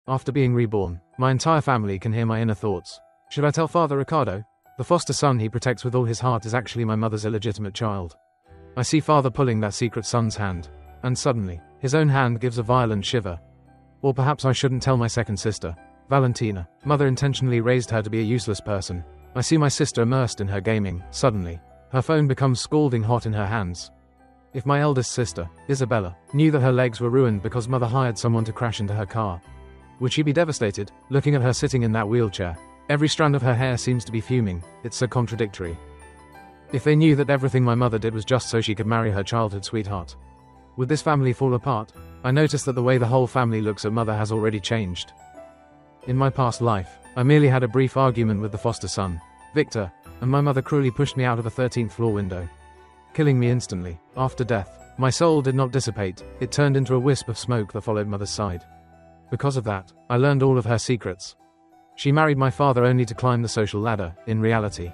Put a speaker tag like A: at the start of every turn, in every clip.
A: After being reborn, my entire family can hear my inner thoughts. Should I tell Father Ricardo? The foster son he protects with all his heart is actually my mother's illegitimate child. I see Father pulling that secret son's hand, and suddenly, his own hand gives a violent shiver. Or perhaps I shouldn't tell my second sister, Valentina. Mother intentionally raised her to be a useless person. I see my sister immersed in her gaming. Suddenly, her phone becomes scalding hot in her hands. If my eldest sister, Isabella, knew that her legs were ruined because mother hired someone to crash into her car, would she be devastated, looking at her sitting in that wheelchair? Every strand of her hair seems to be fuming. It's so contradictory. If they knew that everything my mother did was just so she could marry her childhood sweetheart, would this family fall apart? I notice that the way the whole family looks at mother has already changed. In my past life, I merely had a brief argument with the foster son, Victor, and my mother cruelly pushed me out of a 13th floor window, killing me instantly. After death, my soul did not dissipate, it turned into a wisp of smoke that followed mother's side. Because of that, I learned all of her secrets. She married my father only to climb the social ladder. In reality,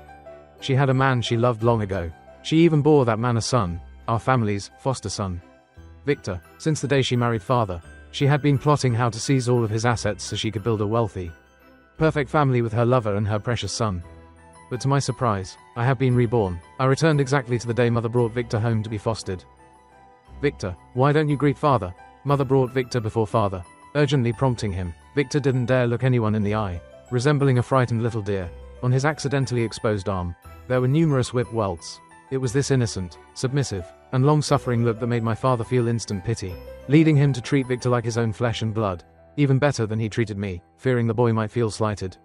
A: she had a man she loved long ago. She even bore that man a son, our family's foster son, Victor. Since the day she married father, she had been plotting how to seize all of his assets so she could build a wealthy, perfect family with her lover and her precious son. But to my surprise, I have been reborn. I returned exactly to the day mother brought Victor home to be fostered. Victor, why don't you greet father? Mother brought Victor before father, urgently prompting him. Victor didn't dare look anyone in the eye. Resembling a frightened little deer, on his accidentally exposed arm, there were numerous whip welts. It was this innocent, submissive, and long-suffering look that made my father feel instant pity, leading him to treat Victor like his own flesh and blood, even better than he treated me, fearing the boy might feel slighted.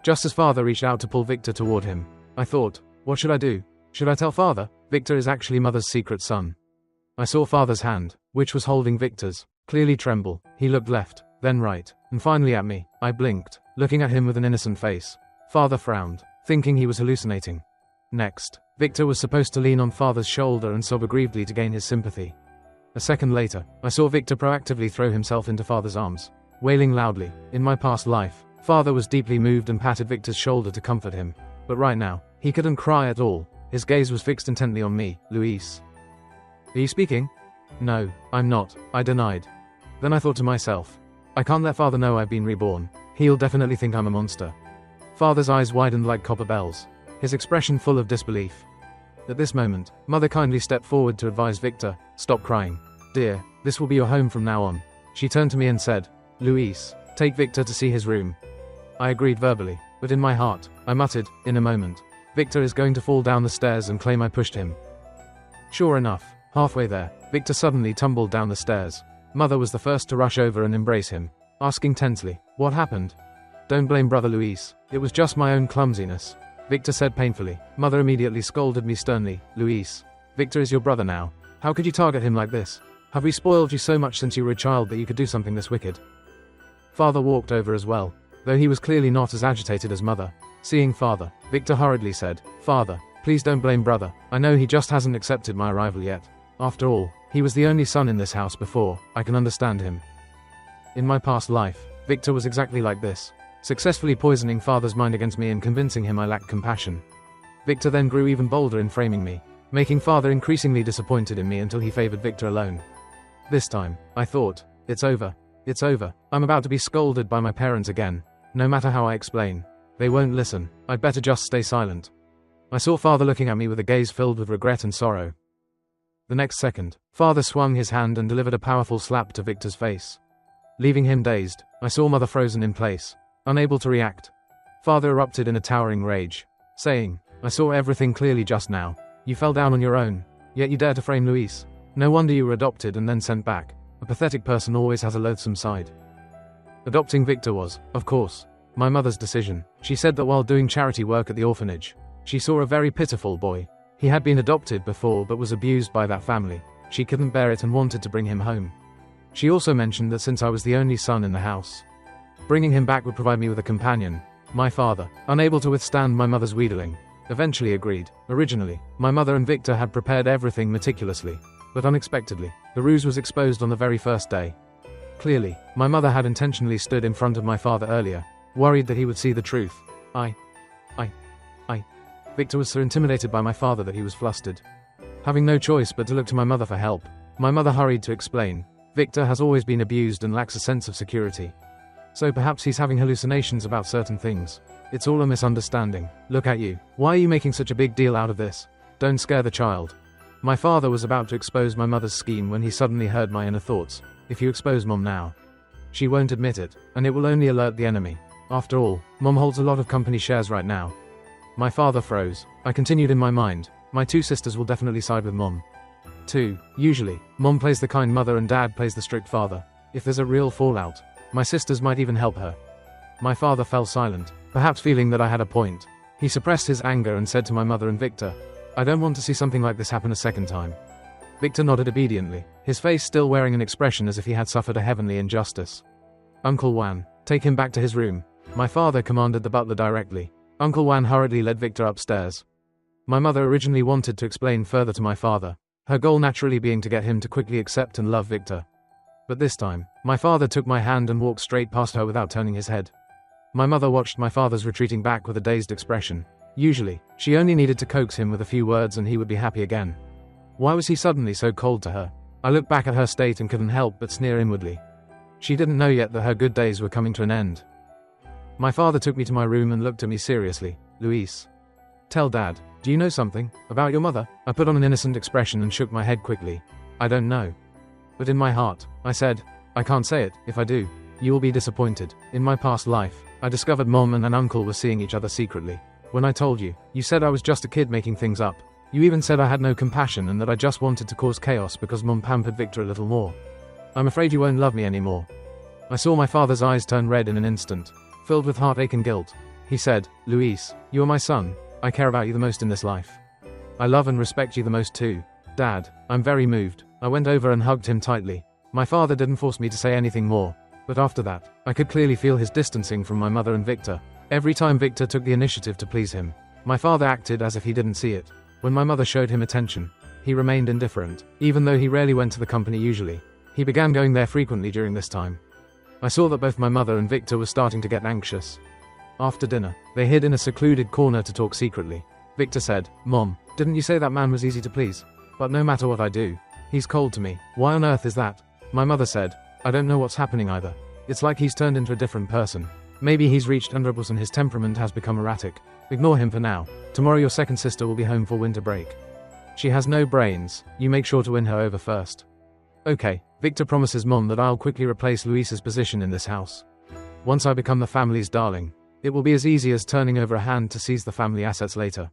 A: Just as father reached out to pull Victor toward him, I thought, what should I do? Should I tell father? Victor is actually mother's secret son. I saw father's hand, which was holding Victor's, clearly tremble. He looked left, then right, and finally at me. I blinked, looking at him with an innocent face. Father frowned, thinking he was hallucinating. Next, Victor was supposed to lean on father's shoulder and sob aggrievedly to gain his sympathy. A second later, I saw Victor proactively throw himself into father's arms, wailing loudly. In my past life, father was deeply moved and patted Victor's shoulder to comfort him. But right now, he couldn't cry at all. His gaze was fixed intently on me. Luis. Are you speaking? No, I'm not, I denied. Then I thought to myself, I can't let father know I've been reborn. He'll definitely think I'm a monster. Father's eyes widened like copper bells, his expression full of disbelief. At this moment, mother kindly stepped forward to advise Victor, stop crying. Dear, this will be your home from now on. She turned to me and said, Luis, take Victor to see his room. I agreed verbally, but in my heart, I muttered, in a moment, Victor is going to fall down the stairs and claim I pushed him. Sure enough, halfway there, Victor suddenly tumbled down the stairs. Mother was the first to rush over and embrace him, asking tensely, what happened? Don't blame brother Luis, it was just my own clumsiness, Victor said painfully. Mother immediately scolded me sternly, Luis, Victor is your brother now. How could you target him like this? Have we spoiled you so much since you were a child that you could do something this wicked? Father walked over as well, though he was clearly not as agitated as mother. Seeing father, Victor hurriedly said, Father, please don't blame brother, I know he just hasn't accepted my arrival yet. After all, he was the only son in this house before, I can understand him. In my past life, Victor was exactly like this, successfully poisoning father's mind against me and convincing him I lacked compassion. Victor then grew even bolder in framing me, making father increasingly disappointed in me until he favored Victor alone. This time, I thought, it's over. It's over. I'm about to be scolded by my parents again. No matter how I explain, they won't listen. I'd better just stay silent. I saw father looking at me with a gaze filled with regret and sorrow. The next second, father swung his hand and delivered a powerful slap to Victor's face. Leaving him dazed, I saw mother frozen in place, unable to react. Father erupted in a towering rage, saying, I saw everything clearly just now. You fell down on your own, yet you dare to frame Luis. No wonder you were adopted and then sent back. A pathetic person always has a loathsome side. Adopting Victor was, of course, my mother's decision. She said that while doing charity work at the orphanage, she saw a very pitiful boy. He had been adopted before but was abused by that family. She couldn't bear it and wanted to bring him home. She also mentioned that since I was the only son in the house, bringing him back would provide me with a companion. My father, unable to withstand my mother's wheedling, eventually agreed. Originally, my mother and Victor had prepared everything meticulously, but unexpectedly, the ruse was exposed on the very first day. Clearly, my mother had intentionally stood in front of my father earlier, worried that he would see the truth. Victor was so intimidated by my father that he was flustered. Having no choice but to look to my mother for help, my mother hurried to explain, Victor has always been abused and lacks a sense of security. So perhaps he's having hallucinations about certain things. It's all a misunderstanding. Look at you. Why are you making such a big deal out of this? Don't scare the child. My father was about to expose my mother's scheme when he suddenly heard my inner thoughts. If you expose Mom now, she won't admit it, and it will only alert the enemy. After all, Mom holds a lot of company shares right now. My father froze. I continued in my mind. My 2 sisters will definitely side with Mom. 2. Usually, Mom plays the kind mother and Dad plays the strict father. If there's a real fallout, my sisters might even help her. My father fell silent, perhaps feeling that I had a point. He suppressed his anger and said to my mother and Victor, I don't want to see something like this happen a second time. Victor nodded obediently, his face still wearing an expression as if he had suffered a heavenly injustice. Uncle Wan, take him back to his room. My father commanded the butler directly. Uncle Wan hurriedly led Victor upstairs. My mother originally wanted to explain further to my father, her goal naturally being to get him to quickly accept and love Victor. But this time, my father took my hand and walked straight past her without turning his head. My mother watched my father's retreating back with a dazed expression. Usually, she only needed to coax him with a few words and he would be happy again. Why was he suddenly so cold to her? I looked back at her state and couldn't help but sneer inwardly. She didn't know yet that her good days were coming to an end. My father took me to my room and looked at me seriously. Luis. Tell Dad, do you know something about your mother? I put on an innocent expression and shook my head quickly. I don't know. But in my heart, I said, I can't say it. If I do, you will be disappointed. In my past life, I discovered Mom and an uncle were seeing each other secretly. When I told you, you said I was just a kid making things up. You even said I had no compassion and that I just wanted to cause chaos because Mom pampered Victor a little more. I'm afraid you won't love me anymore. I saw my father's eyes turn red in an instant, filled with heartache and guilt. He said, Luis, you are my son. I care about you the most in this life. I love and respect you the most too. Dad, I'm very moved. I went over and hugged him tightly. My father didn't force me to say anything more, but after that, I could clearly feel his distancing from my mother and Victor. Every time Victor took the initiative to please him, my father acted as if he didn't see it. When my mother showed him attention, he remained indifferent, even though he rarely went to the company usually. He began going there frequently during this time. I saw that both my mother and Victor were starting to get anxious. After dinner, they hid in a secluded corner to talk secretly. Victor said, Mom, didn't you say that man was easy to please? But no matter what I do, he's cold to me. Why on earth is that? My mother said, I don't know what's happening either. It's like he's turned into a different person. Maybe he's reached underbus and his temperament has become erratic. Ignore him for now. Tomorrow your second sister will be home for winter break. She has no brains. You make sure to win her over first. Okay, Victor promises Mom that I'll quickly replace Luis's position in this house. Once I become the family's darling, it will be as easy as turning over a hand to seize the family assets later.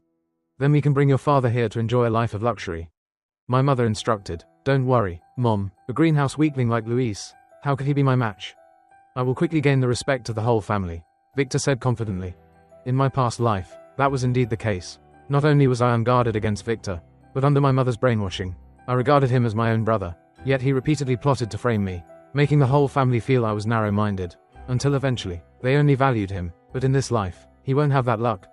A: Then we can bring your father here to enjoy a life of luxury. My mother instructed, Don't worry, Mom, a greenhouse weakling like Luis, how could he be my match? I will quickly gain the respect of the whole family, Victor said confidently. In my past life, that was indeed the case. Not only was I unguarded against Victor, but under my mother's brainwashing, I regarded him as my own brother, yet he repeatedly plotted to frame me, making the whole family feel I was narrow-minded, until eventually, they only valued him, but in this life, he won't have that luck.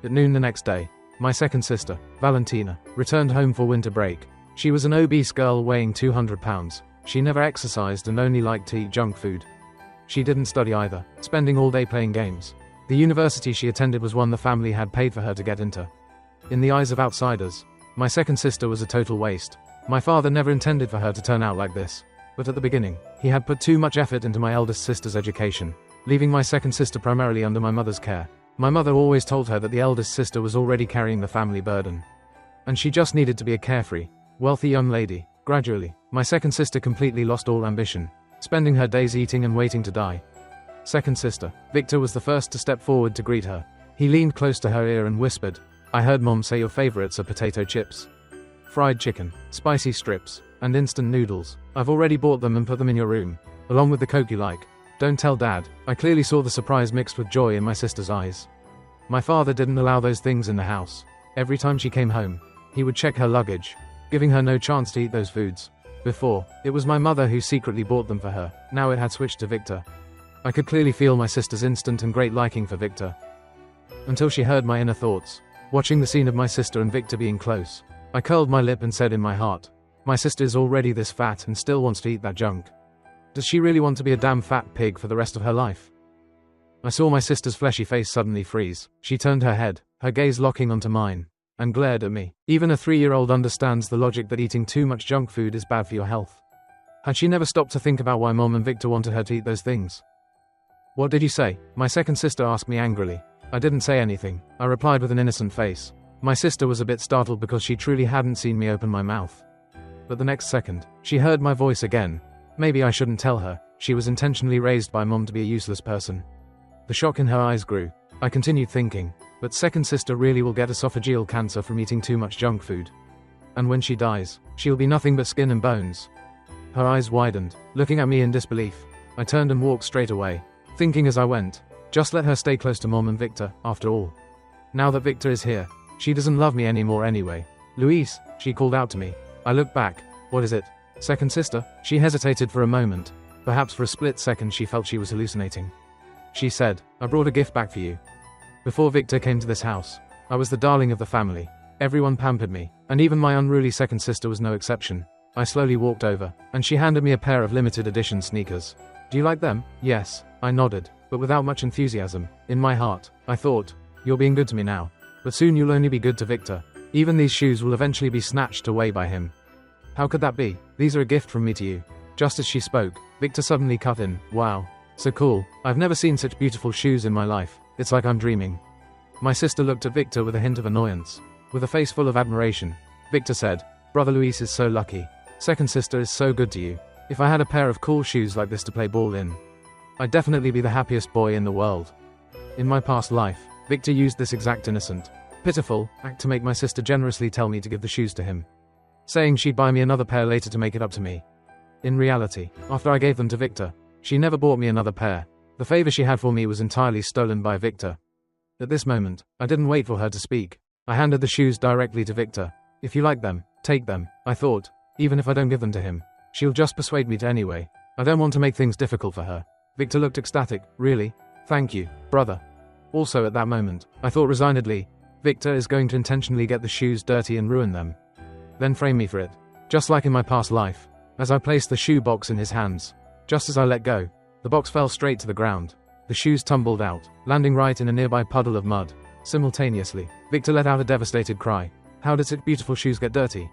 A: At noon the next day, my second sister, Valentina, returned home for winter break. She was an obese girl weighing 200 pounds. She never exercised and only liked to eat junk food. She didn't study either, spending all day playing games. The university she attended was one the family had paid for her to get into. In the eyes of outsiders, my second sister was a total waste. My father never intended for her to turn out like this, but at the beginning, he had put too much effort into my eldest sister's education, leaving my second sister primarily under my mother's care. My mother always told her that the eldest sister was already carrying the family burden, and she just needed to be a carefree, wealthy young lady. Gradually, my second sister completely lost all ambition, spending her days eating and waiting to die. Second sister, Victor was the first to step forward to greet her. He leaned close to her ear and whispered, I heard Mom say your favorites are potato chips, fried chicken, spicy strips, and instant noodles. I've already bought them and put them in your room, along with the Coke you like. Don't tell Dad. I clearly saw the surprise mixed with joy in my sister's eyes. My father didn't allow those things in the house. Every time she came home, he would check her luggage, giving her no chance to eat those foods. Before, it was my mother who secretly bought them for her. Now it had switched to Victor. I could clearly feel my sister's instant and great liking for Victor. Until she heard my inner thoughts. Watching the scene of my sister and Victor being close, I curled my lip and said in my heart, my sister is already this fat and still wants to eat that junk. Does she really want to be a damn fat pig for the rest of her life? I saw my sister's fleshy face suddenly freeze. She turned her head, her gaze locking onto mine, and glared at me. Even a 3-year-old understands the logic that eating too much junk food is bad for your health. Had she never stopped to think about why Mom and Victor wanted her to eat those things? What did you say? My second sister asked me angrily. I didn't say anything. I replied with an innocent face. My sister was a bit startled because she truly hadn't seen me open my mouth. But the next second, she heard my voice again. Maybe I shouldn't tell her. She was intentionally raised by mom to be a useless person. The shock in her eyes grew. I continued thinking, but second sister really will get esophageal cancer from eating too much junk food. And when she dies, she'll be nothing but skin and bones. Her eyes widened, looking at me in disbelief. I turned and walked straight away, thinking as I went, just let her stay close to mom and Victor, after all. Now that Victor is here, she doesn't love me anymore anyway. Luis, she called out to me. I looked back. What is it? Second sister? She hesitated for a moment. Perhaps for a split second she felt she was hallucinating. She said, I brought a gift back for you. Before Victor came to this house, I was the darling of the family. Everyone pampered me, and even my unruly second sister was no exception. I slowly walked over, and she handed me a pair of limited edition sneakers. Do you like them? Yes, I nodded, but without much enthusiasm. In my heart, I thought, you're being good to me now. But soon you'll only be good to Victor. Even these shoes will eventually be snatched away by him. How could that be? These are a gift from me to you. Just as she spoke, Victor suddenly cut in. Wow. So cool. I've never seen such beautiful shoes in my life. It's like I'm dreaming. My sister looked at Victor with a hint of annoyance. With a face full of admiration, Victor said, Brother Luis is so lucky. Second sister is so good to you. If I had a pair of cool shoes like this to play ball in, I'd definitely be the happiest boy in the world. In my past life, Victor used this exact innocent, pitiful act to make my sister generously tell me to give the shoes to him, saying she'd buy me another pair later to make it up to me. In reality, after I gave them to Victor, she never bought me another pair. The favor she had for me was entirely stolen by Victor. At this moment, I didn't wait for her to speak. I handed the shoes directly to Victor. If you like them, take them, I thought. Even if I don't give them to him, she'll just persuade me to anyway. I don't want to make things difficult for her. Victor looked ecstatic. Really? Thank you, brother. Also at that moment, I thought resignedly, Victor is going to intentionally get the shoes dirty and ruin them. Then frame me for it. Just like in my past life. As I placed the shoe box in his hands, just as I let go, the box fell straight to the ground. The shoes tumbled out, landing right in a nearby puddle of mud. Simultaneously, Victor let out a devastated cry. How did such beautiful shoes get dirty?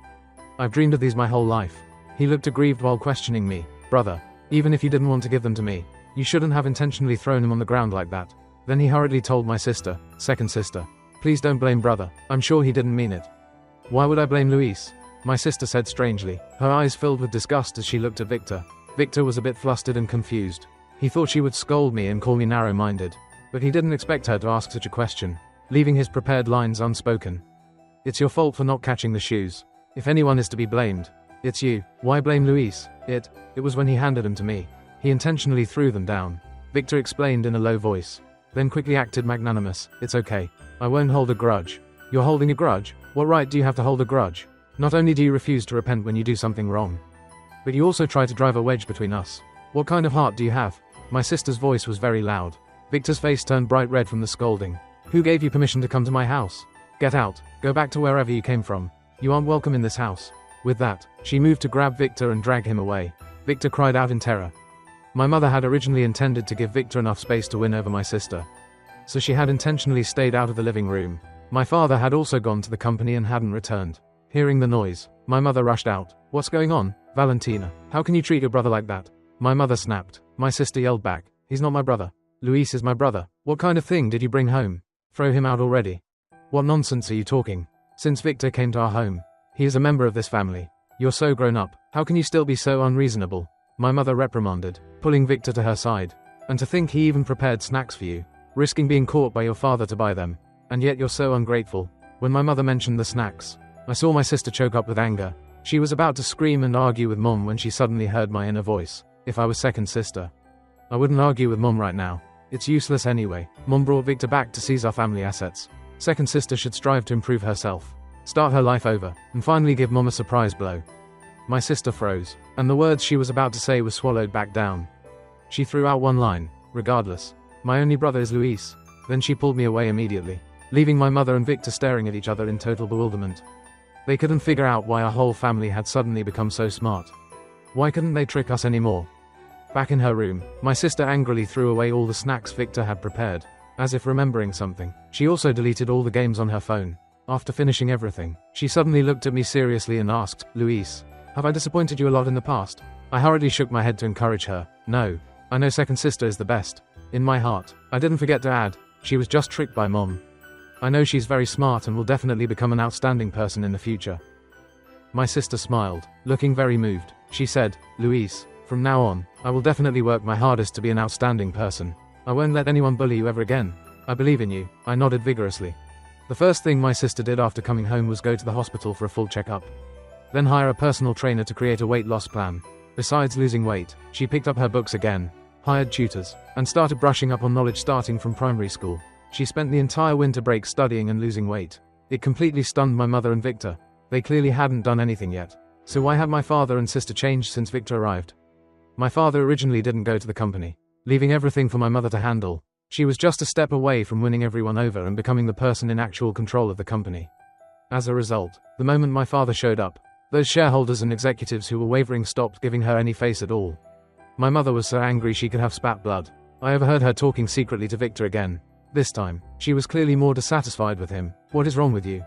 A: I've dreamed of these my whole life. He looked aggrieved while questioning me. Brother, even if you didn't want to give them to me, you shouldn't have intentionally thrown them on the ground like that. Then he hurriedly told my sister, second sister, please don't blame brother. I'm sure he didn't mean it. Why would I blame Luis? My sister said strangely, her eyes filled with disgust as she looked at Victor. Victor was a bit flustered and confused. He thought she would scold me and call me narrow-minded, but he didn't expect her to ask such a question, leaving his prepared lines unspoken. It's your fault for not catching the shoes. If anyone is to be blamed, it's you. Why blame Luis? It was when he handed them to me. He intentionally threw them down. Victor explained in a low voice, then quickly acted magnanimous. It's okay. I won't hold a grudge. You're holding a grudge? What right do you have to hold a grudge? Not only do you refuse to repent when you do something wrong, but you also try to drive a wedge between us. What kind of heart do you have? My sister's voice was very loud. Victor's face turned bright red from the scolding. Who gave you permission to come to my house? Get out. Go back to wherever you came from. You aren't welcome in this house. With that, she moved to grab Victor and drag him away. Victor cried out in terror. My mother had originally intended to give Victor enough space to win over my sister, so she had intentionally stayed out of the living room. My father had also gone to the company and hadn't returned. Hearing the noise, my mother rushed out. What's going on, Valentina? How can you treat your brother like that? My mother snapped. My sister yelled back. He's not my brother. Luis is my brother. What kind of thing did you bring home? Throw him out already. What nonsense are you talking? Since Victor came to our home, he is a member of this family. You're so grown up. How can you still be so unreasonable? My mother reprimanded, pulling Victor to her side. And to think he even prepared snacks for you, risking being caught by your father to buy them. And yet you're so ungrateful. When my mother mentioned the snacks, I saw my sister choke up with anger. She was about to scream and argue with Mom when she suddenly heard my inner voice. If I was second sister, I wouldn't argue with Mom right now. It's useless anyway. Mom brought Victor back to seize our family assets. Second sister should strive to improve herself, start her life over, and finally give Mom a surprise blow. My sister froze, and the words she was about to say were swallowed back down. She threw out one line, regardless. My only brother is Luis. Then she pulled me away immediately, leaving my mother and Victor staring at each other in total bewilderment. They couldn't figure out why our whole family had suddenly become so smart. Why couldn't they trick us anymore? Back in her room, my sister angrily threw away all the snacks Victor had prepared. As if remembering something, she also deleted all the games on her phone. After finishing everything, she suddenly looked at me seriously and asked, Luis, have I disappointed you a lot in the past? I hurriedly shook my head to encourage her. No. I know second sister is the best. In my heart, I didn't forget to add, she was just tricked by mom. I know she's very smart and will definitely become an outstanding person in the future. My sister smiled, looking very moved. She said, Louise, from now on, I will definitely work my hardest to be an outstanding person. I won't let anyone bully you ever again. I believe in you. I nodded vigorously. The first thing my sister did after coming home was go to the hospital for a full checkup. Then hire a personal trainer to create a weight loss plan. Besides losing weight, she picked up her books again, hired tutors, and started brushing up on knowledge starting from primary school. She spent the entire winter break studying and losing weight. It completely stunned my mother and Victor. They clearly hadn't done anything yet. So why had my father and sister changed since Victor arrived? My father originally didn't go to the company, leaving everything for my mother to handle. She was just a step away from winning everyone over and becoming the person in actual control of the company. As a result, the moment my father showed up, those shareholders and executives who were wavering stopped giving her any face at all. My mother was so angry she could have spat blood. I overheard her talking secretly to Victor again. This time, she was clearly more dissatisfied with him. What is wrong with you?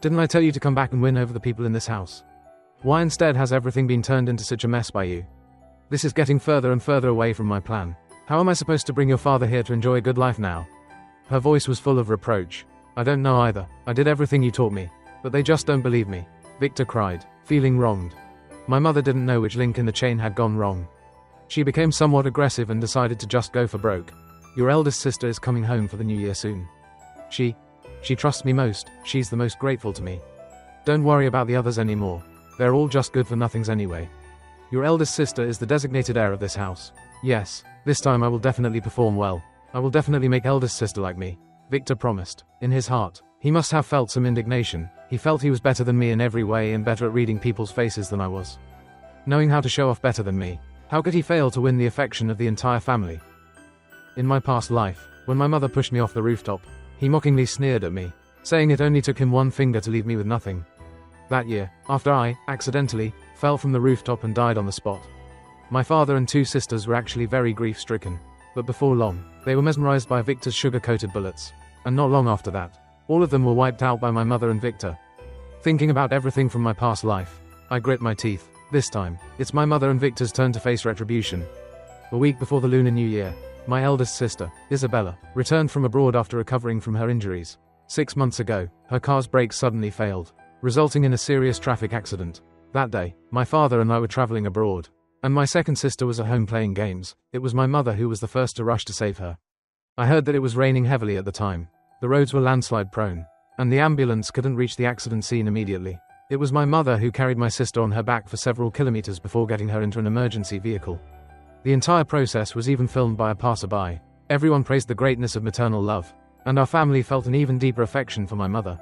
A: Didn't I tell you to come back and win over the people in this house? Why instead has everything been turned into such a mess by you? This is getting further and further away from my plan. How am I supposed to bring your father here to enjoy a good life now? Her voice was full of reproach. I don't know either. I did everything you taught me, but they just don't believe me. Victor cried, feeling wronged. My mother didn't know which link in the chain had gone wrong. She became somewhat aggressive and decided to just go for broke. Your eldest sister is coming home for the new year soon. She trusts me most. She's the most grateful to me. Don't worry about the others anymore. They're all just good for nothings anyway. Your eldest sister is the designated heir of this house. Yes, this time I will definitely perform well. I will definitely make eldest sister like me. Victor promised. In his heart, he must have felt some indignation. He felt he was better than me in every way and better at reading people's faces than I was. Knowing how to show off better than me, how could he fail to win the affection of the entire family? In my past life, when my mother pushed me off the rooftop, he mockingly sneered at me, saying it only took him one finger to leave me with nothing. That year, after I, accidentally, fell from the rooftop and died on the spot. My father and two sisters were actually very grief-stricken, but before long, they were mesmerized by Victor's sugar-coated bullets, and not long after that, all of them were wiped out by my mother and Victor. Thinking about everything from my past life, I grit my teeth. This time, it's my mother and Victor's turn to face retribution. A week before the Lunar New Year, my eldest sister, Isabella, returned from abroad after recovering from her injuries. 6 months ago, her car's brakes suddenly failed, resulting in a serious traffic accident. That day, my father and I were traveling abroad, and my second sister was at home playing games. It was my mother who was the first to rush to save her. I heard that it was raining heavily at the time. The roads were landslide prone, and the ambulance couldn't reach the accident scene immediately. It was my mother who carried my sister on her back for several kilometers before getting her into an emergency vehicle. The entire process was even filmed by a passerby. Everyone praised the greatness of maternal love, and our family felt an even deeper affection for my mother.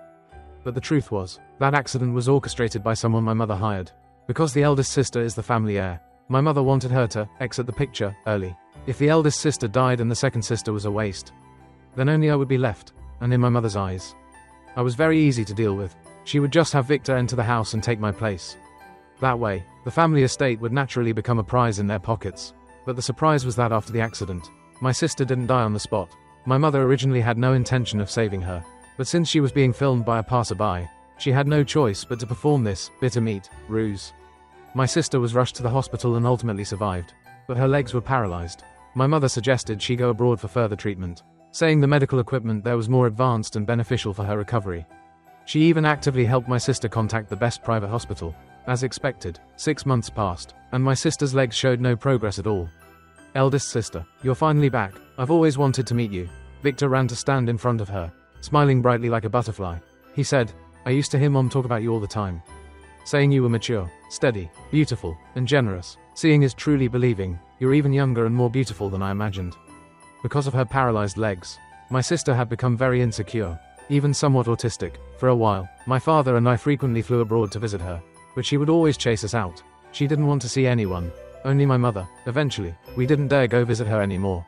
A: But the truth was, that accident was orchestrated by someone my mother hired. Because the eldest sister is the family heir, my mother wanted her to exit the picture early. If the eldest sister died and the second sister was a waste, then only I would be left, and in my mother's eyes, I was very easy to deal with. She would just have Victor enter the house and take my place. That way, the family estate would naturally become a prize in their pockets. But the surprise was that after the accident, my sister didn't die on the spot. My mother originally had no intention of saving her, but since she was being filmed by a passerby, she had no choice but to perform this bitter meat ruse. My sister was rushed to the hospital and ultimately survived, but her legs were paralyzed. My mother suggested she go abroad for further treatment, saying the medical equipment there was more advanced and beneficial for her recovery. She even actively helped my sister contact the best private hospital. As expected, 6 months passed, and my sister's legs showed no progress at all. Eldest sister, you're finally back. I've always wanted to meet you. Victor ran to stand in front of her, smiling brightly like a butterfly. He said, I used to hear Mom talk about you all the time, saying you were mature, steady, beautiful, and generous. Seeing is truly believing. You're even younger and more beautiful than I imagined. Because of her paralyzed legs, my sister had become very insecure, even somewhat autistic. For a while, my father and I frequently flew abroad to visit her, but she would always chase us out. She didn't want to see anyone, only my mother. Eventually, we didn't dare go visit her anymore.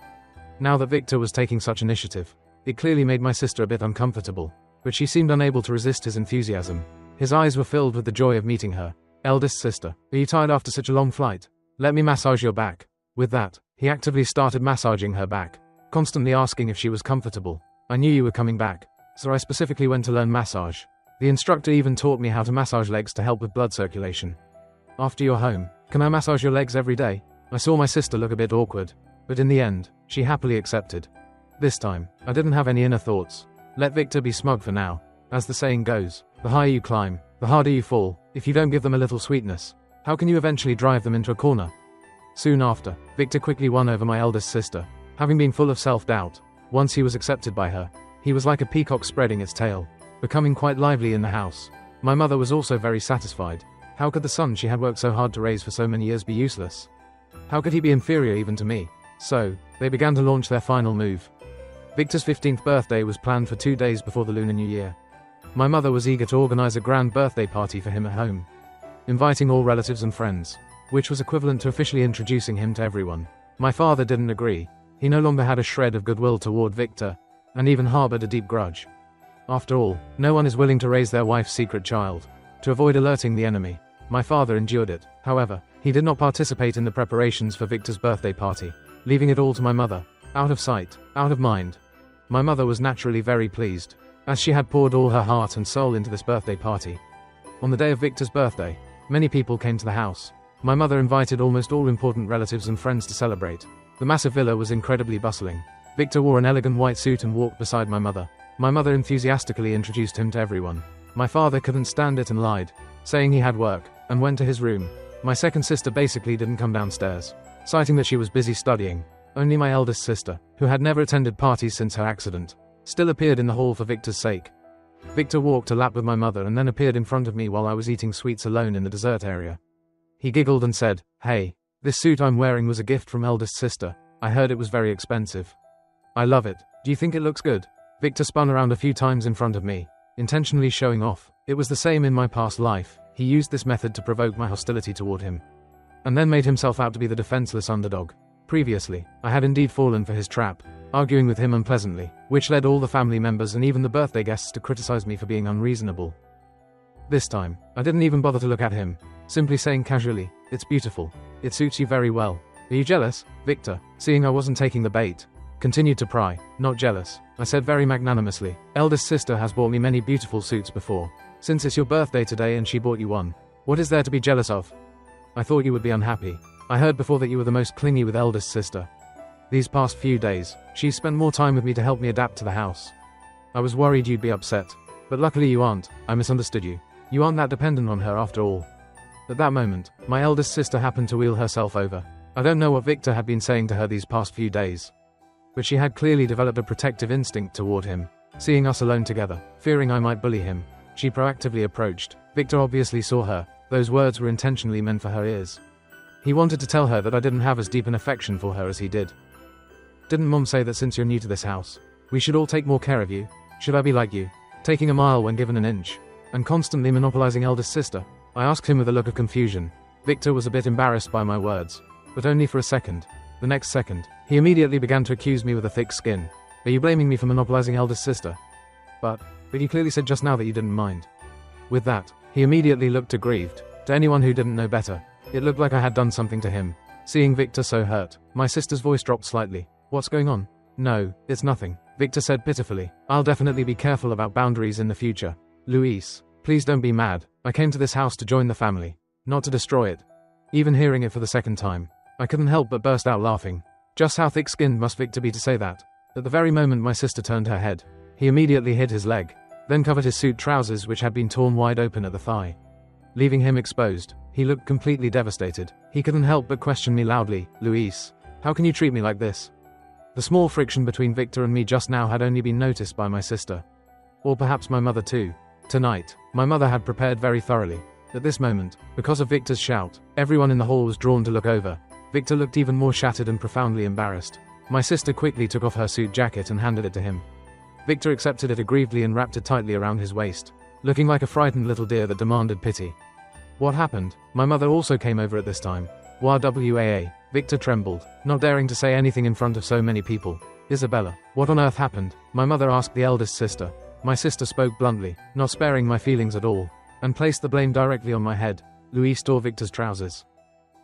A: Now that Victor was taking such initiative, it clearly made my sister a bit uncomfortable, but she seemed unable to resist his enthusiasm. His eyes were filled with the joy of meeting her. Eldest sister, are you tired after such a long flight? Let me massage your back. With that, he actively started massaging her back, constantly asking if she was comfortable. I knew you were coming back, so I specifically went to learn massage. The instructor even taught me how to massage legs to help with blood circulation. After you're home, can I massage your legs every day? I saw my sister look a bit awkward. but in the end, she happily accepted. This time, I didn't have any inner thoughts. Let Victor be smug for now. As the saying goes, the higher you climb, the harder you fall. If you don't give them a little sweetness, how can you eventually drive them into a corner? Soon after, Victor quickly won over my eldest sister. Having been full of self-doubt, once he was accepted by her, he was like a peacock spreading its tail, becoming quite lively in the house. My mother was also very satisfied. How could the son she had worked so hard to raise for so many years be useless? How could he be inferior even to me? So, they began to launch their final move. Victor's 15th birthday was planned for 2 days before the Lunar New Year. My mother was eager to organize a grand birthday party for him at home, inviting all relatives and friends, which was equivalent to officially introducing him to everyone. My father didn't agree. He no longer had a shred of goodwill toward Victor, and even harbored a deep grudge. After all, no one is willing to raise their wife's secret child, to avoid alerting the enemy. My father endured it. However, he did not participate in the preparations for Victor's birthday party, leaving it all to my mother. Out of sight, out of mind. My mother was naturally very pleased, as she had poured all her heart and soul into this birthday party. On the day of Victor's birthday, many people came to the house. My mother invited almost all important relatives and friends to celebrate. The massive villa was incredibly bustling. Victor wore an elegant white suit and walked beside my mother. My mother enthusiastically introduced him to everyone. My father couldn't stand it and lied, saying he had work, and went to his room. My second sister basically didn't come downstairs, citing that she was busy studying. Only my eldest sister, who had never attended parties since her accident, still appeared in the hall for Victor's sake. Victor walked a lap with my mother and then appeared in front of me while I was eating sweets alone in the dessert area. He giggled and said, "Hey, this suit I'm wearing was a gift from eldest sister. I heard it was very expensive. I love it. Do you think it looks good?" Victor spun around a few times in front of me, intentionally showing off. It was the same in my past life. He used this method to provoke my hostility toward him, and then made himself out to be the defenseless underdog. Previously, I had indeed fallen for his trap, arguing with him unpleasantly, which led all the family members and even the birthday guests to criticize me for being unreasonable. This time, I didn't even bother to look at him, simply saying casually, "It's beautiful. It suits you very well. Are you jealous?" Victor, seeing I wasn't taking the bait, continued to pry. "Not jealous," I said very magnanimously. "Eldest sister has bought me many beautiful suits before. Since it's your birthday today and she bought you one, what is there to be jealous of? I thought you would be unhappy. I heard before that you were the most clingy with eldest sister. These past few days, she's spent more time with me to help me adapt to the house. I was worried you'd be upset, but luckily you aren't. I misunderstood you. You aren't that dependent on her after all." At that moment, my eldest sister happened to wheel herself over. I don't know what Victor had been saying to her these past few days, but she had clearly developed a protective instinct toward him. Seeing us alone together, fearing I might bully him, she proactively approached. Victor obviously saw her. Those words were intentionally meant for her ears. He wanted to tell her that I didn't have as deep an affection for her as he did. "Didn't Mom say that since you're new to this house, we should all take more care of you? Should I be like you, taking a mile when given an inch, and constantly monopolizing eldest sister?" I asked him with a look of confusion. Victor was a bit embarrassed by my words, but only for a second. The next second, he immediately began to accuse me with a thick skin. "Are you blaming me for monopolizing eldest sister? But you clearly said just now that you didn't mind." With that, he immediately looked aggrieved. To anyone who didn't know better, it looked like I had done something to him. Seeing Victor so hurt, my sister's voice dropped slightly. "What's going on?" "No, it's nothing," Victor said pitifully. "I'll definitely be careful about boundaries in the future. Luis, please don't be mad. I came to this house to join the family, not to destroy it." Even hearing it for the second time, I couldn't help but burst out laughing. Just how thick-skinned must Victor be to say that? At the very moment my sister turned her head, he immediately hid his leg, then covered his suit trousers which had been torn wide open at the thigh, leaving him exposed. He looked completely devastated. He couldn't help but question me loudly. "Luis, how can you treat me like this?" The small friction between Victor and me just now had only been noticed by my sister. Or perhaps my mother too. Tonight, my mother had prepared very thoroughly. At this moment, because of Victor's shout, everyone in the hall was drawn to look over. Victor looked even more shattered and profoundly embarrassed. My sister quickly took off her suit jacket and handed it to him. Victor accepted it aggrievedly and wrapped it tightly around his waist, looking like a frightened little deer that demanded pity. What happened? My mother also came over at this time. "YWAA, Victor trembled, not daring to say anything in front of so many people. "Isabella, what on earth happened?" my mother asked the eldest sister. My sister spoke bluntly, not sparing my feelings at all, and placed the blame directly on my head. "Luis tore Victor's trousers."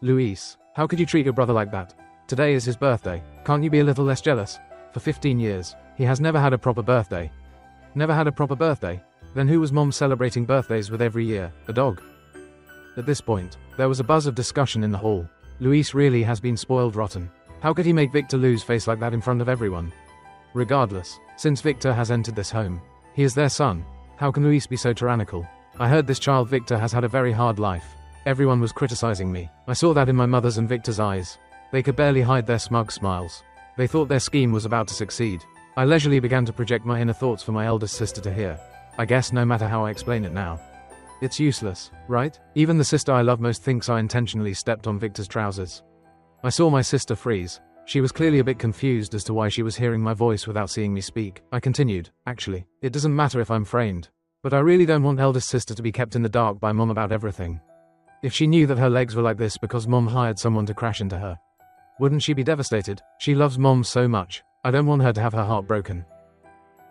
A: "Luis, how could you treat your brother like that? Today is his birthday. Can't you be a little less jealous? For 15 years, he has never had a proper birthday." "Never had a proper birthday? Then who was Mom celebrating birthdays with every year? A dog?" At this point, there was a buzz of discussion in the hall. "Luis really has been spoiled rotten. How could he make Victor lose face like that in front of everyone? Regardless, since Victor has entered this home, he is their son. How can Luis be so tyrannical? I heard this child Victor has had a very hard life. Everyone was criticizing me. I saw that in my mother's and Victor's eyes. They could barely hide their smug smiles. They thought their scheme was about to succeed. I leisurely began to project my inner thoughts for my eldest sister to hear. I guess no matter how I explain it now, it's useless, right? Even the sister I love most thinks I intentionally stepped on Victor's trousers. I saw my sister freeze. She was clearly a bit confused as to why she was hearing my voice without seeing me speak. I continued, actually, it doesn't matter if I'm framed. But I really don't want eldest sister to be kept in the dark by mom about everything. If she knew that her legs were like this because mom hired someone to crash into her, wouldn't she be devastated? She loves mom so much. I don't want her to have her heart broken.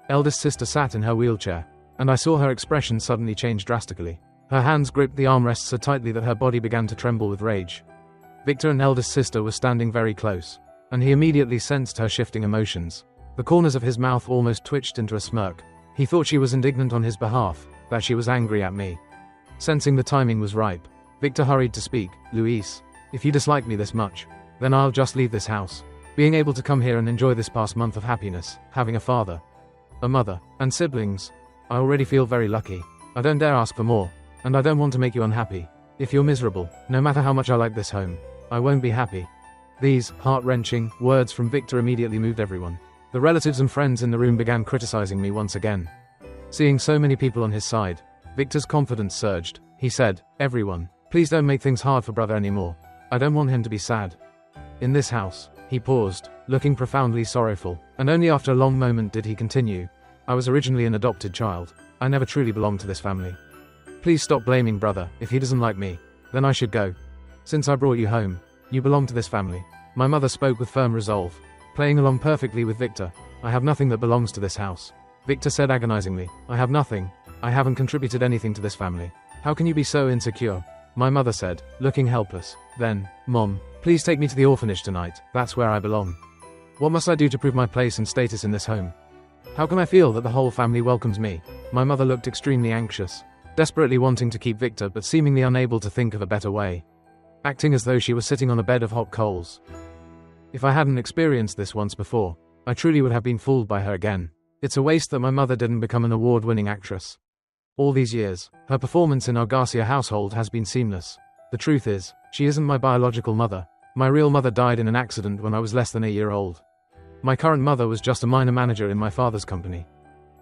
A: Eldest sister sat in her wheelchair, and I saw her expression suddenly change drastically. Her hands gripped the armrests so tightly that her body began to tremble with rage. Victor and eldest sister were standing very close, and he immediately sensed her shifting emotions. The corners of his mouth almost twitched into a smirk. He thought she was indignant on his behalf, that she was angry at me. Sensing the timing was ripe, Victor hurried to speak. Luis, if you dislike me this much, then I'll just leave this house. Being able to come here and enjoy this past month of happiness, having a father, a mother, and siblings, I already feel very lucky. I don't dare ask for more, and I don't want to make you unhappy. If you're miserable, no matter how much I like this home, I won't be happy. These heart-wrenching words from Victor immediately moved everyone. The relatives and friends in the room began criticizing me once again. Seeing so many people on his side, Victor's confidence surged. He said, everyone, please don't make things hard for brother anymore. I don't want him to be sad. In this house, he paused, looking profoundly sorrowful, and only after a long moment did he continue. I was originally an adopted child. I never truly belonged to this family. Please stop blaming brother. If he doesn't like me, then I should go. Since I brought you home, you belong to this family. My mother spoke with firm resolve, playing along perfectly with Victor. I have nothing that belongs to this house. Victor said agonizingly, I have nothing. I haven't contributed anything to this family. How can you be so insecure? My mother said, looking helpless. Then, Mom, please take me to the orphanage tonight. That's where I belong. What must I do to prove my place and status in this home? How can I feel that the whole family welcomes me? My mother looked extremely anxious, desperately wanting to keep Victor but seemingly unable to think of a better way, acting as though she was sitting on a bed of hot coals. If I hadn't experienced this once before, I truly would have been fooled by her again. It's a waste that my mother didn't become an award-winning actress. All these years, her performance in our Garcia household has been seamless. The truth is, she isn't my biological mother. My real mother died in an accident when I was less than a year old. My current mother was just a minor manager in my father's company.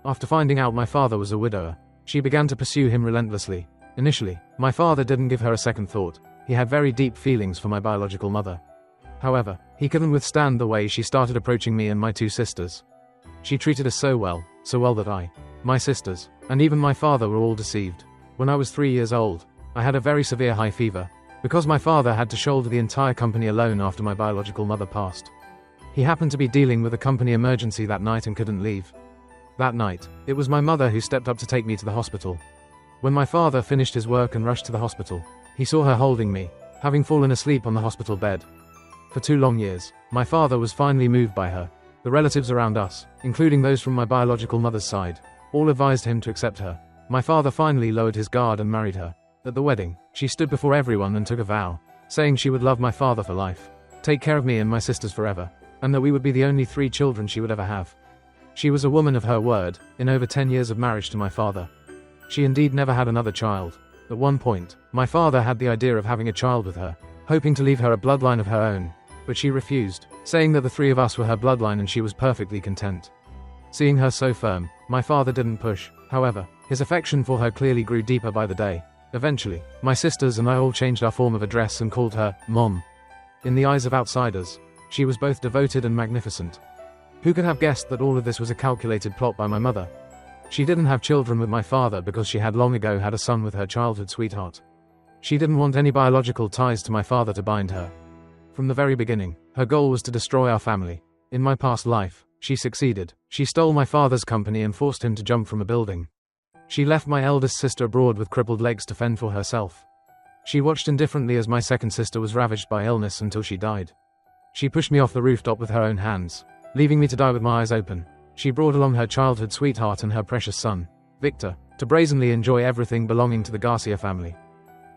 A: After finding out my father was a widower, she began to pursue him relentlessly. Initially, my father didn't give her a second thought. He had very deep feelings for my biological mother. However, he couldn't withstand the way she started approaching me and my two sisters. She treated us so well that I, my sisters, and even my father were all deceived. When I was 3 years old, I had a very severe high fever, because my father had to shoulder the entire company alone after my biological mother passed. He happened to be dealing with a company emergency that night and couldn't leave. That night, it was my mother who stepped up to take me to the hospital. When my father finished his work and rushed to the hospital, he saw her holding me, having fallen asleep on the hospital bed. For 2 long years, my father was finally moved by her. The relatives around us, including those from my biological mother's side, all advised him to accept her. My father finally lowered his guard and married her. At the wedding, she stood before everyone and took a vow, saying she would love my father for life, take care of me and my sisters forever, and that we would be the only 3 children she would ever have. She was a woman of her word. In over 10 years of marriage to my father, she indeed never had another child. At one point, my father had the idea of having a child with her, hoping to leave her a bloodline of her own, but she refused, saying that the 3 of us were her bloodline and she was perfectly content. Seeing her so firm, my father didn't push. However, his affection for her clearly grew deeper by the day. Eventually, my sisters and I all changed our form of address and called her Mom. In the eyes of outsiders, she was both devoted and magnificent. Who could have guessed that all of this was a calculated plot by my mother? She didn't have children with my father because she had long ago had a son with her childhood sweetheart. She didn't want any biological ties to my father to bind her. From the very beginning, her goal was to destroy our family. In my past life, she succeeded. She stole my father's company and forced him to jump from a building. She left my eldest sister abroad with crippled legs to fend for herself. She watched indifferently as my second sister was ravaged by illness until she died. She pushed me off the rooftop with her own hands, leaving me to die with my eyes open. She brought along her childhood sweetheart and her precious son, Victor, to brazenly enjoy everything belonging to the Garcia family.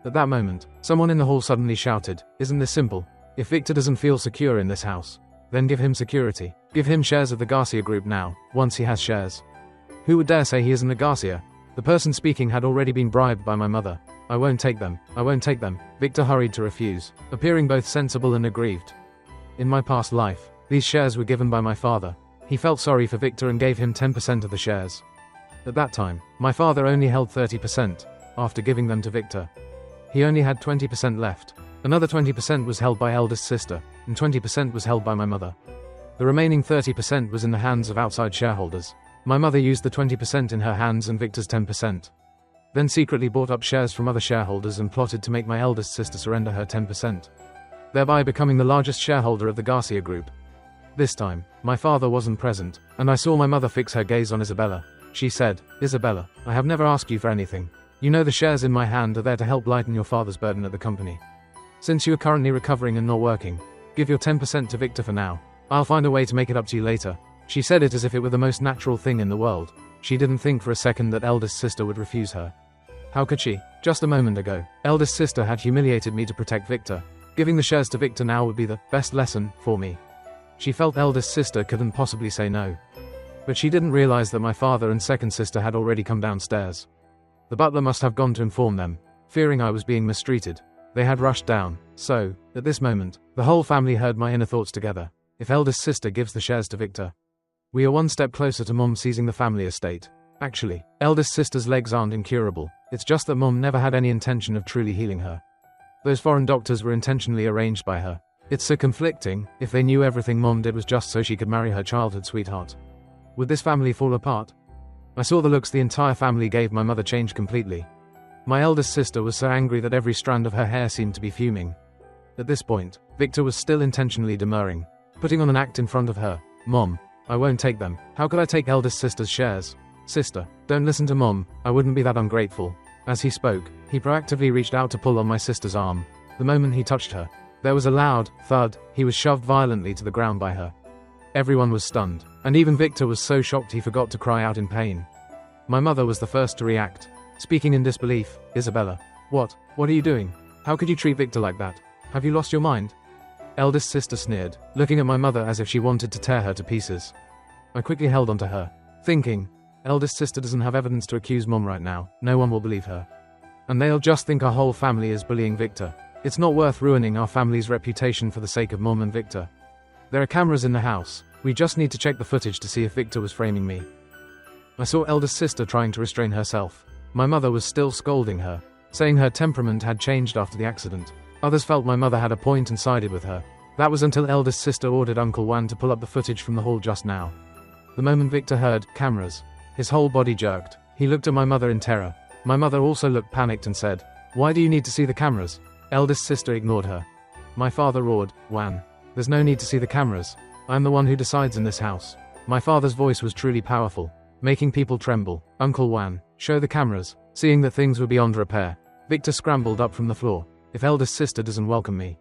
A: At that moment, someone in the hall suddenly shouted, "Isn't this simple? If Victor doesn't feel secure in this house, then give him security. Give him shares of the Garcia group now, once he has shares. Who would dare say he isn't a Garcia? The person speaking had already been bribed by my mother. I won't take them. I won't take them. Victor hurried to refuse, appearing both sensible and aggrieved. In my past life, these shares were given by my father. He felt sorry for Victor and gave him 10% of the shares. At that time, my father only held 30%, after giving them to Victor. He only had 20% left. Another 20% was held by eldest sister, and 20% was held by my mother. The remaining 30% was in the hands of outside shareholders. My mother used the 20% in her hands and Victor's 10%. Then secretly bought up shares from other shareholders and plotted to make my eldest sister surrender her 10%, thereby becoming the largest shareholder of the Garcia group. This time, my father wasn't present, and I saw my mother fix her gaze on Isabella. She said, "Isabella, I have never asked you for anything. You know the shares in my hand are there to help lighten your father's burden at the company. Since you are currently recovering and not working, give your 10% to Victor for now. I'll find a way to make it up to you later." She said it as if it were the most natural thing in the world. She didn't think for a second that eldest sister would refuse her. How could she? Just a moment ago, eldest sister had humiliated me to protect Victor. Giving the shares to Victor now would be the best lesson for me. She felt eldest sister couldn't possibly say no. But she didn't realize that my father and second sister had already come downstairs. The butler must have gone to inform them. Fearing I was being mistreated, they had rushed down. So, at this moment, the whole family heard my inner thoughts together. If eldest sister gives the shares to Victor, we are one step closer to Mom seizing the family estate. Actually, eldest sister's legs aren't incurable. It's just that Mom never had any intention of truly healing her. Those foreign doctors were intentionally arranged by her. It's so conflicting. If they knew everything Mom did was just so she could marry her childhood sweetheart, would this family fall apart? I saw the looks the entire family gave my mother change completely. My eldest sister was so angry that every strand of her hair seemed to be fuming. At this point, Victor was still intentionally demurring, putting on an act in front of her. "Mom, I won't take them. How could I take eldest sister's shares? Sister, don't listen to Mom, I wouldn't be that ungrateful." As he spoke, he proactively reached out to pull on my sister's arm. The moment he touched her, there was a loud thud. He was shoved violently to the ground by her. Everyone was stunned, and even Victor was so shocked he forgot to cry out in pain. My mother was the first to react, speaking in disbelief. "Isabella, what are you doing? How could you treat Victor like that? Have you lost your mind?" Eldest sister sneered, looking at my mother as if she wanted to tear her to pieces. I quickly held onto her, thinking, eldest sister doesn't have evidence to accuse Mom right now. No one will believe her. And they'll just think our whole family is bullying Victor. It's not worth ruining our family's reputation for the sake of Mom and Victor. There are cameras in the house. We just need to check the footage to see if Victor was framing me. I saw eldest sister trying to restrain herself. My mother was still scolding her, saying her temperament had changed after the accident. Others felt my mother had a point and sided with her. That was until eldest sister ordered Uncle Wan to pull up the footage from the hall just now. The moment Victor heard cameras, his whole body jerked. He looked at my mother in terror. My mother also looked panicked and said, "Why do you need to see the cameras?" Eldest sister ignored her. My father roared, "Wan, there's no need to see the cameras. I'm the one who decides in this house." My father's voice was truly powerful, making people tremble. "Uncle Wan, show the cameras." Seeing that things were beyond repair, Victor scrambled up from the floor. "If eldest sister doesn't welcome me,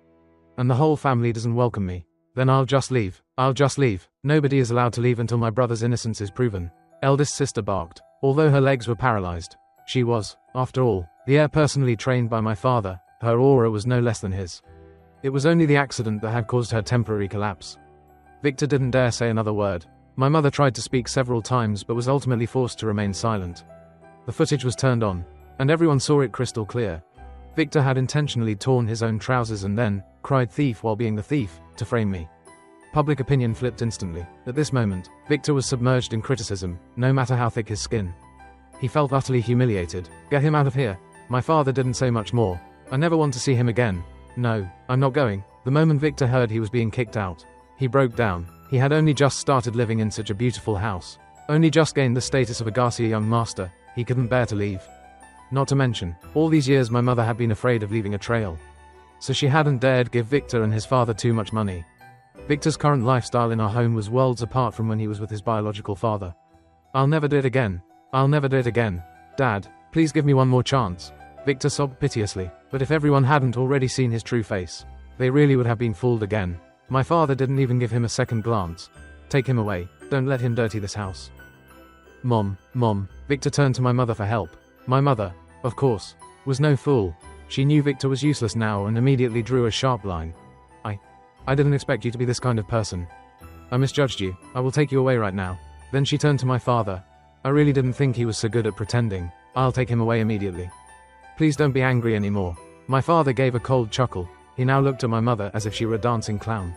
A: and the whole family doesn't welcome me, then I'll just leave. I'll just leave. Nobody is allowed to leave until my brother's innocence is proven." Eldest sister barked. Although her legs were paralyzed, she was, after all, the heir personally trained by my father. Her aura was no less than his. It was only the accident that had caused her temporary collapse. Victor didn't dare say another word. My mother tried to speak several times but was ultimately forced to remain silent. The footage was turned on, and everyone saw it crystal clear. Victor had intentionally torn his own trousers and then cried thief while being the thief, to frame me. Public opinion flipped instantly. At this moment, Victor was submerged in criticism, no matter how thick his skin. He felt utterly humiliated. "Get him out of here." My father didn't say much more. "I never want to see him again." "No, I'm not going." The moment Victor heard he was being kicked out, he broke down. He had only just started living in such a beautiful house, only just gained the status of a Garcia young master. He couldn't bear to leave. Not to mention, all these years my mother had been afraid of leaving a trail, so she hadn't dared give Victor and his father too much money. Victor's current lifestyle in our home was worlds apart from when he was with his biological father. "I'll never do it again. I'll never do it again. Dad, please give me one more chance." Victor sobbed piteously, but if everyone hadn't already seen his true face, they really would have been fooled again. My father didn't even give him a second glance. "Take him away. Don't let him dirty this house." Mom. Victor turned to my mother for help. My mother, of course, was no fool. She knew Victor was useless now and immediately drew a sharp line. I didn't expect you to be this kind of person. I misjudged you. I will take you away right now. Then she turned to my father. I really didn't think he was so good at pretending. I'll take him away immediately. Please don't be angry anymore. My father gave a cold chuckle. He now looked at my mother as if she were a dancing clown.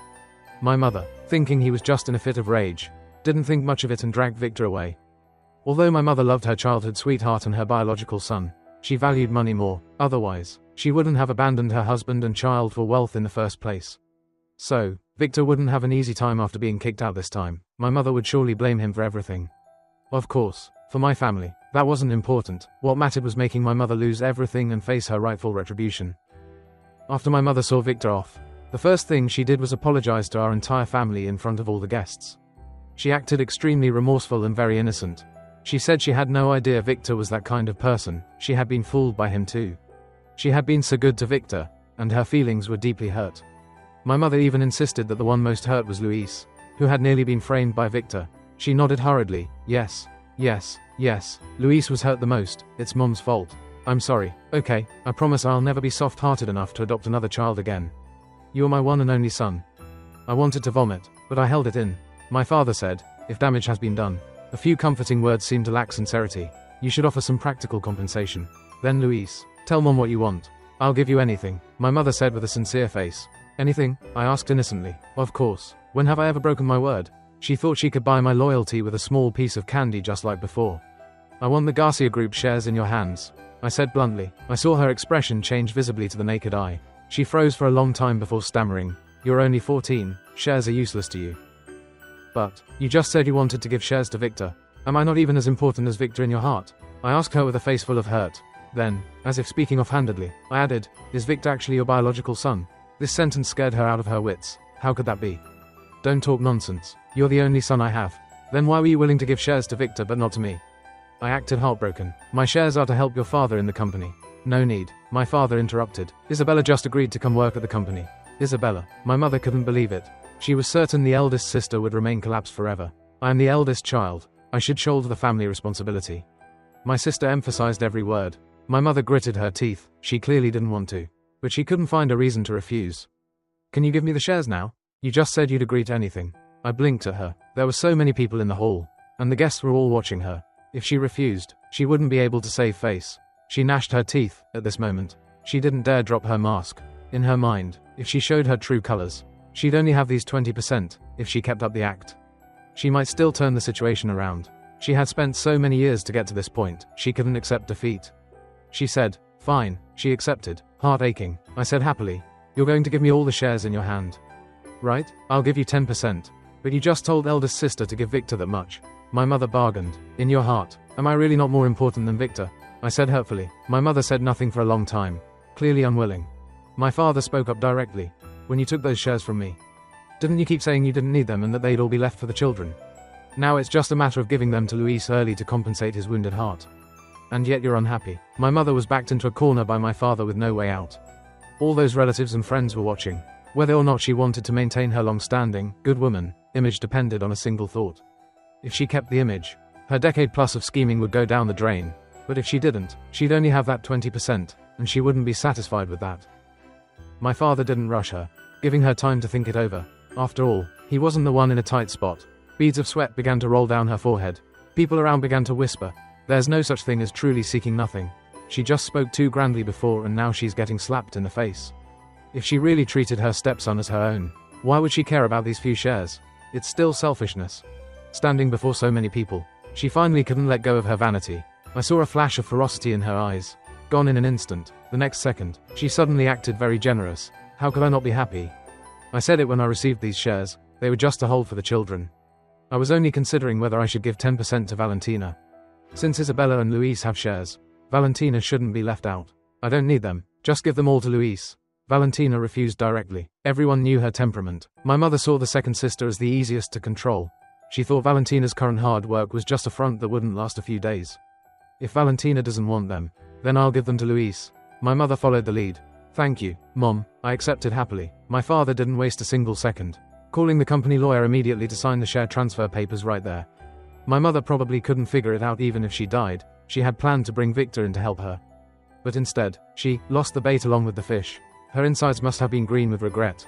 A: My mother, thinking he was just in a fit of rage, didn't think much of it and dragged Victor away. Although my mother loved her childhood sweetheart and her biological son, she valued money more. Otherwise, she wouldn't have abandoned her husband and child for wealth in the first place. So, Victor wouldn't have an easy time after being kicked out this time. My mother would surely blame him for everything. Of course, for my family, that wasn't important. What mattered was making my mother lose everything and face her rightful retribution. After my mother saw Victor off, the first thing she did was apologize to our entire family in front of all the guests. She acted extremely remorseful and very innocent. She said she had no idea Victor was that kind of person. She had been fooled by him too. She had been so good to Victor, and her feelings were deeply hurt. My mother even insisted that the one most hurt was Luis, who had nearly been framed by Victor. She nodded hurriedly. Yes, Luis was hurt the most. It's Mom's fault. I'm sorry. Okay, I promise I'll never be soft-hearted enough to adopt another child again. You are my one and only son. I wanted to vomit, but I held it in. My father said, if damage has been done. A few comforting words seemed to lack sincerity. You should offer some practical compensation. Then Luis, tell Mom what you want. I'll give you anything, my mother said with a sincere face. Anything? I asked innocently. Of course. When have I ever broken my word? She thought she could buy my loyalty with a small piece of candy just like before. I want the Garcia Group shares in your hands, I said bluntly. I saw her expression change visibly to the naked eye. She froze for a long time before stammering. You're only 14, shares are useless to you. But, you just said you wanted to give shares to Victor. Am I not even as important as Victor in your heart? I asked her with a face full of hurt. Then, as if speaking offhandedly, I added, is Victor actually your biological son? This sentence scared her out of her wits. How could that be? Don't talk nonsense. You're the only son I have. Then why were you willing to give shares to Victor but not to me? I acted heartbroken. My shares are to help your father in the company. No need. My father interrupted. Isabella just agreed to come work at the company. Isabella. My mother couldn't believe it. She was certain the eldest sister would remain collapsed forever. I am the eldest child. I should shoulder the family responsibility. My sister emphasized every word. My mother gritted her teeth. She clearly didn't want to. But she couldn't find a reason to refuse. Can you give me the shares now? You just said you'd agree to anything. I blinked at her. There were so many people in the hall, and the guests were all watching her. If she refused, she wouldn't be able to save face. She gnashed her teeth at this moment. She didn't dare drop her mask. In her mind, if she showed her true colors, she'd only have these 20% if she kept up the act. She might still turn the situation around. She had spent so many years to get to this point, she couldn't accept defeat. She said, fine, she accepted, heart aching. I said happily, you're going to give me all the shares in your hand. Right? I'll give you 10%. But you just told eldest sister to give Victor that much. My mother bargained. In your heart, am I really not more important than Victor? I said hurtfully. My mother said nothing for a long time, clearly unwilling. My father spoke up directly. When you took those shares from me, didn't you keep saying you didn't need them and that they'd all be left for the children? Now it's just a matter of giving them to Luis early to compensate his wounded heart. And yet you're unhappy. My mother was backed into a corner by my father with no way out. All those relatives and friends were watching. Whether or not she wanted to maintain her long-standing, good woman, image depended on a single thought. If she kept the image, her decade plus of scheming would go down the drain. But if she didn't, she'd only have that 20%, and she wouldn't be satisfied with that. My father didn't rush her, giving her time to think it over. After all, he wasn't the one in a tight spot. Beads of sweat began to roll down her forehead. People around began to whisper, there's no such thing as truly seeking nothing. She just spoke too grandly before and now she's getting slapped in the face. If she really treated her stepson as her own, why would she care about these few shares? It's still selfishness. Standing before so many people, she finally couldn't let go of her vanity. I saw a flash of ferocity in her eyes. Gone in an instant. The next second, she suddenly acted very generous. How could I not be happy? I said it when I received these shares. They were just to hold for the children. I was only considering whether I should give 10% to Valentina. Since Isabella and Luis have shares, Valentina shouldn't be left out. I don't need them. Just give them all to Luis. Valentina refused directly. Everyone knew her temperament. My mother saw the second sister as the easiest to control. She thought Valentina's current hard work was just a front that wouldn't last a few days. If Valentina doesn't want them, then I'll give them to Luis. My mother followed the lead. Thank you, Mom. I accepted happily. My father didn't waste a single second, calling the company lawyer immediately to sign the share transfer papers right there. My mother probably couldn't figure it out even if she died. She had planned to bring Victor in to help her. But instead, she lost the bait along with the fish. Her insides must have been green with regret.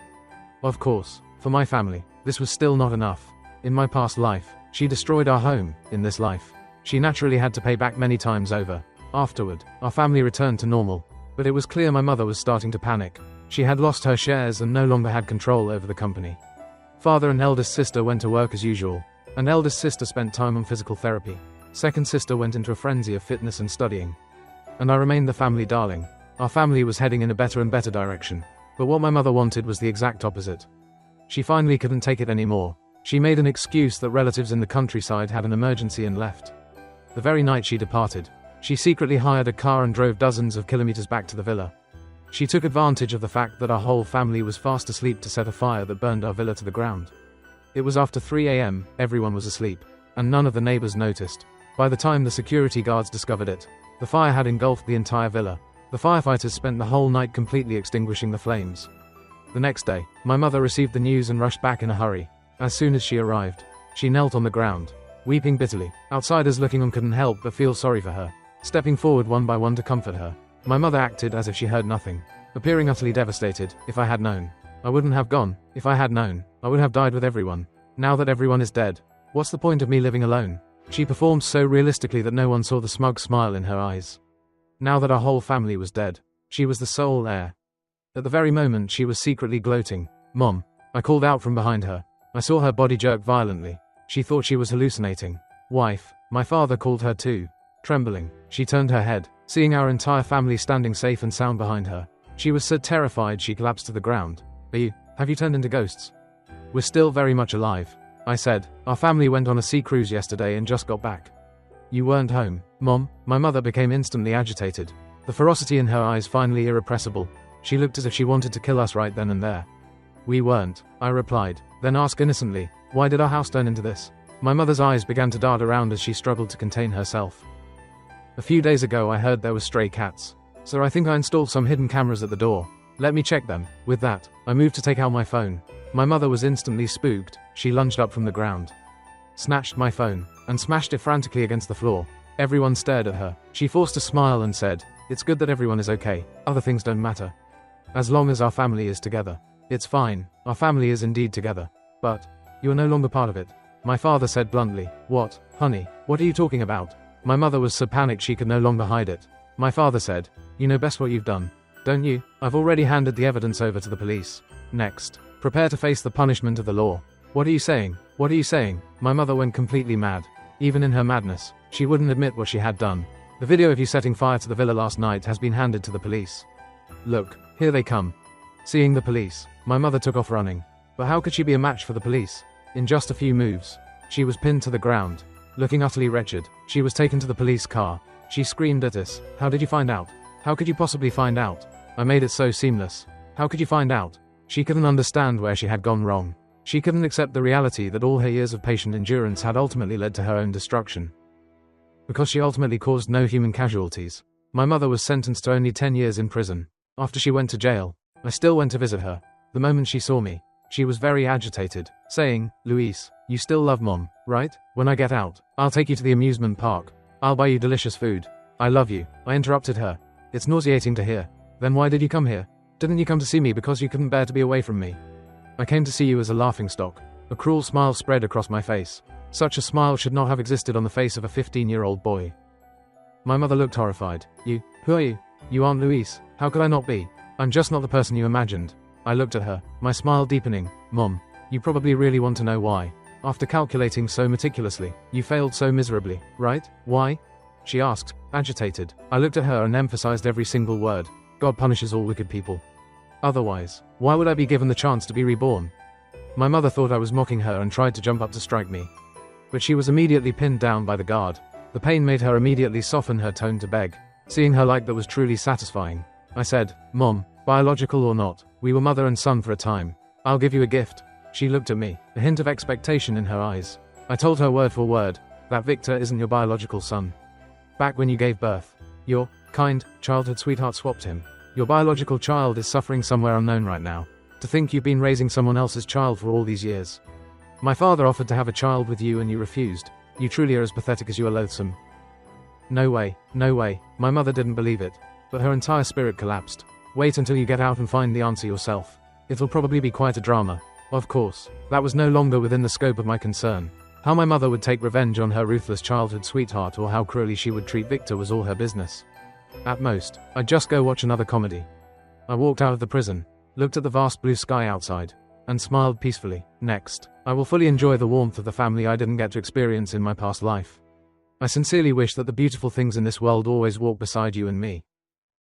A: Of course, for my family, this was still not enough. In my past life, she destroyed our home. In this life, she naturally had to pay back many times over. Afterward, our family returned to normal. But it was clear my mother was starting to panic. She had lost her shares and no longer had control over the company. Father and eldest sister went to work as usual, and eldest sister spent time on physical therapy. Second sister went into a frenzy of fitness and studying. And I remained the family darling. Our family was heading in a better and better direction. But what my mother wanted was the exact opposite. She finally couldn't take it anymore. She made an excuse that relatives in the countryside had an emergency and left. The very night she departed, she secretly hired a car and drove dozens of kilometers back to the villa. She took advantage of the fact that our whole family was fast asleep to set a fire that burned our villa to the ground. It was after 3 a.m., everyone was asleep, and none of the neighbors noticed. By the time the security guards discovered it, the fire had engulfed the entire villa. The firefighters spent the whole night completely extinguishing the flames. The next day, my mother received the news and rushed back in a hurry. As soon as she arrived, she knelt on the ground, weeping bitterly. Outsiders looking on couldn't help but feel sorry for her, stepping forward one by one to comfort her. My mother acted as if she heard nothing, appearing utterly devastated. If I had known, I wouldn't have gone. If I had known, I would have died with everyone. Now that everyone is dead, what's the point of me living alone? She performed so realistically that no one saw the smug smile in her eyes. Now that our whole family was dead, she was the sole heir. At the very moment she was secretly gloating. Mom, I called out from behind her. I saw her body jerk violently. She thought she was hallucinating. Wife, my father called her too. Trembling, she turned her head, seeing our entire family standing safe and sound behind her. She was so terrified she collapsed to the ground. Have you turned into ghosts? We're still very much alive, I said. Our family went on a sea cruise yesterday and just got back. You weren't home, Mom? My mother became instantly agitated, the ferocity in her eyes finally irrepressible. She looked as if she wanted to kill us right then and there. We weren't, I replied, then asked innocently, why did our house turn into this? My mother's eyes began to dart around as she struggled to contain herself. A few days ago I heard there were stray cats, so I think I installed some hidden cameras at the door. Let me check them. With that, I moved to take out my phone. My mother was instantly spooked. She lunged up from the ground, snatched my phone, and smashed it frantically against the floor. Everyone stared at her. She forced a smile and said, it's good that everyone is okay. Other things don't matter. As long as our family is together. It's fine. Our family is indeed together. But you are no longer part of it. My father said bluntly. What, honey? What are you talking about? My mother was so panicked she could no longer hide it. My father said, you know best what you've done, don't you? I've already handed the evidence over to the police. Next, prepare to face the punishment of the law. What are you saying? What are you saying? My mother went completely mad. Even in her madness, she wouldn't admit what she had done. The video of you setting fire to the villa last night has been handed to the police. Look, here they come. Seeing the police, my mother took off running. But how could she be a match for the police? In just a few moves, she was pinned to the ground. Looking utterly wretched, she was taken to the police car. She screamed at us. How did you find out? How could you possibly find out? I made it so seamless. How could you find out? She couldn't understand where she had gone wrong. She couldn't accept the reality that all her years of patient endurance had ultimately led to her own destruction. Because she ultimately caused no human casualties, my mother was sentenced to only 10 years in prison. After she went to jail, I still went to visit her. The moment she saw me, she was very agitated, saying, Luis, you still love Mom, right? When I get out, I'll take you to the amusement park. I'll buy you delicious food. I love you. I interrupted her. It's nauseating to hear. Then why did you come here? Didn't you come to see me because you couldn't bear to be away from me? I came to see you as a laughingstock. A cruel smile spread across my face. Such a smile should not have existed on the face of a 15-year-old boy. My mother looked horrified. Who are you? You aren't Luis. How could I not be? I'm just not the person you imagined. I looked at her, my smile deepening. Mom, you probably really want to know why. After calculating so meticulously, you failed so miserably, right? Why? She asked, agitated. I looked at her and emphasized every single word. God punishes all wicked people. Otherwise, why would I be given the chance to be reborn? My mother thought I was mocking her and tried to jump up to strike me. But she was immediately pinned down by the guard. The pain made her immediately soften her tone to beg. Seeing her like that was truly satisfying. I said, Mom, biological or not, we were mother and son for a time. I'll give you a gift. She looked at me, a hint of expectation in her eyes. I told her word for word, that Victor isn't your biological son. Back when you gave birth, your kind childhood sweetheart swapped him. Your biological child is suffering somewhere unknown right now. To think you've been raising someone else's child for all these years. My father offered to have a child with you and you refused. You truly are as pathetic as you are loathsome. No way, no way. My mother didn't believe it, but her entire spirit collapsed. Wait until you get out and find the answer yourself. It'll probably be quite a drama. Of course, that was no longer within the scope of my concern. How my mother would take revenge on her ruthless childhood sweetheart or how cruelly she would treat Victor was all her business. At most, I'd just go watch another comedy. I walked out of the prison, looked at the vast blue sky outside, and smiled peacefully. Next, I will fully enjoy the warmth of the family I didn't get to experience in my past life. I sincerely wish that the beautiful things in this world always walk beside you and me.